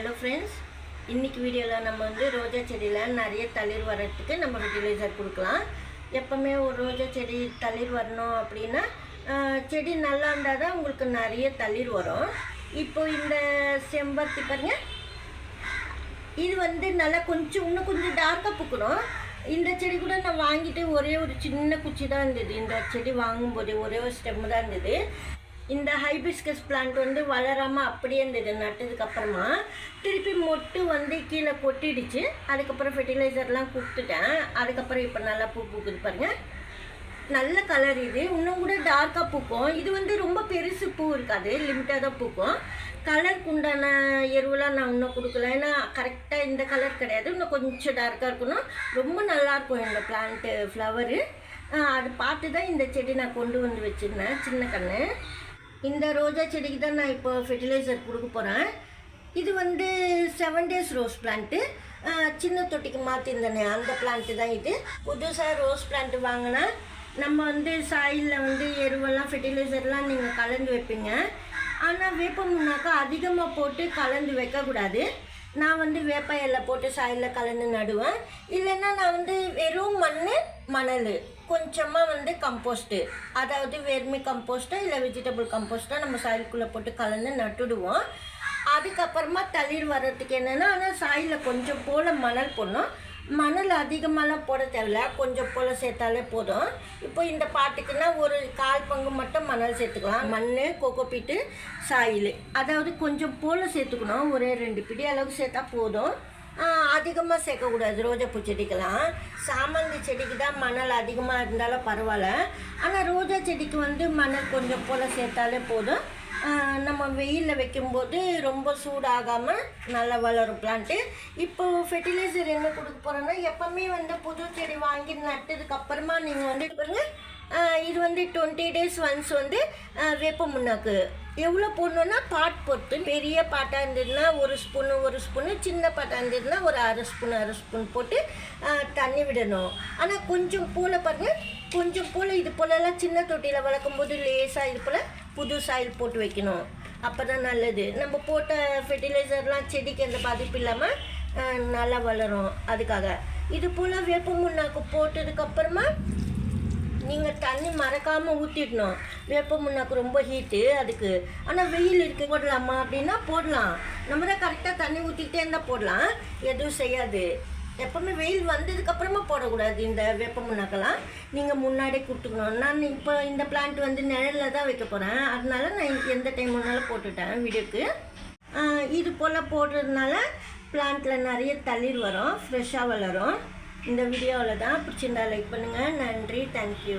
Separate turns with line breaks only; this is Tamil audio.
ஹலோ ஃப்ரெண்ட்ஸ், இன்றைக்கி வீடியோவில் நம்ம ரோஜா செடியில் நிறைய தளிர் வரத்துக்கு நம்ம ஃபெர்டிலைசர் கொடுக்கலாம். எப்போவுமே ஒரு ரோஜா செடி தளிர் வரணும் அப்படின்னா செடி நல்லா இருந்தால் தான் உங்களுக்கு நிறைய தளிர் வரும். இப்போ இந்த செம்பருத்தி பாருங்க, இது நல்லா இன்னும் கொஞ்சம் டார்க்காக பூக்கணும். இந்த செடி கூட நான் வாங்கிட்டு ஒரே ஒரு சின்ன குச்சி தான் இருந்தது. இந்த செடி வாங்கும்போது ஒரே ஒரு ஸ்டெம் தான் இருந்தது. இந்த ஹைபிஸ்கஸ் பிளான்ட் வளராமல் அப்படியே இருந்தது. நட்டதுக்கப்புறமா திருப்பி மொட்டு கீழே கொட்டிடுச்சு. அதுக்கப்புறம் ஃபெர்டிலைசர்லாம் கொடுத்துட்டேன். அதுக்கப்புறம் இப்போ நல்லா பூ பூக்குது பாருங்கள். நல்ல கலர். இது இன்னும் கூட டார்க்காக பூக்கும். இது ரொம்ப பெருசு பூ இருக்காது, லிமிட்டாக தான் பூக்கும். கலருக்கு உண்டான எருவெலாம் நான் இன்னும் கொடுக்கல. ஏன்னா கரெக்டாக இந்த கலர் கிடையாது, இன்னும் கொஞ்சம் டார்க்காக இருக்கணும். ரொம்ப நல்லாயிருக்கும் இந்த பிளான்ட்டு ஃப்ளவரு. அது பார்த்து தான் இந்த செடி நான் கொண்டு வந்து வச்சுருந்தேன், சின்ன கன்று. இந்த ரோஜா செடிக்கு தான் நான் இப்போ ஃபெர்டிலைசர் கொடுக்க போகிறேன். இது 7 டேஸ் ரோஸ் பிளான்ட்டு. சின்ன தொட்டிக்கு மாற்றிருந்தேனே அந்த பிளான்ட்டு தான் இது. புதுசாக ரோஸ் பிளான்ட்டு வாங்கினா நம்ம சாயிலில் எருவெல்லாம் ஃபெர்டிலைசர்லாம் நீங்கள் கலந்து வைப்பீங்க. ஆனால் வேப்பமுன்னாக்கா அதிகமாக போட்டு கலந்து வைக்கக்கூடாது. நான் வேப்ப இலை போட்டு சாயிலில் கலந்து நடுவேன். இல்லைன்னா நான் வெறும் மணல் கொஞ்சமாக கம்போஸ்ட்டு, அதாவது வெர்மி கம்போஸ்ட்டோ இல்லை வெஜிடபிள் கம்போஸ்ட்டோ நம்ம சாயிலுக்குள்ளே போட்டு கலந்து நட்டுடுவோம். அதுக்கப்புறமா தளிர் வர்றதுக்கு என்னென்னா, ஆனால் சாயிலில் கொஞ்சம் போல் மணல் போடணும். மணல் அதிகமாகலாம் போட தேவையில்ல, கொஞ்சம் போல் சேர்த்தாலே போதும். இப்போ இந்த பாட்டுக்குன்னா ஒரு 1/4 பங்கு மட்டும் மணல் சேர்த்துக்கலாம். மண், கோகோபீட்டு, சாயில், அதாவது கொஞ்சம் போல் சேர்த்துக்கணும். ஒரே 2 பிடி அளவுக்கு சேர்த்தா போதும். அதிகமாக சேர்க்கக்கூடாது ரோஜா பூ செடிக்கெல்லாம். சாமந்தி செடிக்கு தான் மணல் அதிகமாக இருந்தாலும் பரவாயில்ல. ஆனால் ரோஜா செடிக்கு மணல் கொஞ்சம் போல் சேர்த்தாலே போதும். நம்ம வெயிலில் வைக்கும்போது ரொம்ப சூடாகாமல் நல்லா வளரும் பிளான்ட்டு. இப்போது ஃபெர்டிலைசர் என்ன கொடுக்க போகிறோன்னா, எப்போவுமே புது செடி வாங்கி நட்டதுக்கப்புறமா நீங்கள் பாருங்கள், இது 20 டேஸ் ஒன்ஸ் வேப்ப முன்னாக்கு எவ்வளோ போடணுன்னா பாட் பொறுத்து. பெரிய பாட்டாக இருந்ததுன்னா 1 ஸ்பூனு, சின்ன பாட்டாக இருந்ததுன்னா ஒரு அரை ஸ்பூன் போட்டு தண்ணி விடணும். ஆனால் கொஞ்சம் போல் பாருங்கள், கொஞ்சம் போல் இது போலலாம் சின்ன தொட்டியில் வளர்க்கும் போது லேசாக இது போல் புது சாயில் போட்டு வைக்கணும். அப்போ தான் நல்லது. நம்ம போட்ட ஃபெர்டிலைசர்லாம் செடிக்கு எந்த பாதிப்பு இல்லாமல் நல்லா வளரும். அதுக்காக இது போல் வேப்ப முன்னாக்கு போட்டதுக்கப்புறமா நீங்கள் தண்ணி மறக்காமல் ஊற்றிடணும். வேப்ப முன்னாக்கு ரொம்ப ஹீட்டு அதுக்கு. ஆனால் வெயில் இருக்கு, போடலாமா அப்படின்னா போடலாம். நம்ம தான் கரெக்டாக தண்ணி ஊற்றிக்கிட்டே இருந்தால் போடலாம், எதுவும் செய்யாது. எப்போவுமே வெயில் வந்ததுக்கப்புறமா போடக்கூடாது. இந்த வேப்ப முன்னாக்கெல்லாம் நீங்கள் முன்னாடி கொடுத்துக்கணும். நான் இப்போ இந்த பிளான்ட் நிழலில் தான் வைக்க போகிறேன். அதனால நான் எந்த டைம் வேணாலும் போட்டுட்டேன் வீடியோக்கு. இது போல் போடுறதுனால பிளான்ட்டில் நிறைய தளிர் வரும், ஃப்ரெஷ்ஷாக வளரும். இந்த வீடியோவில் தான் பிடிச்சிருந்தா லைக் பண்ணுங்கள். நன்றி, தேங்க்யூ.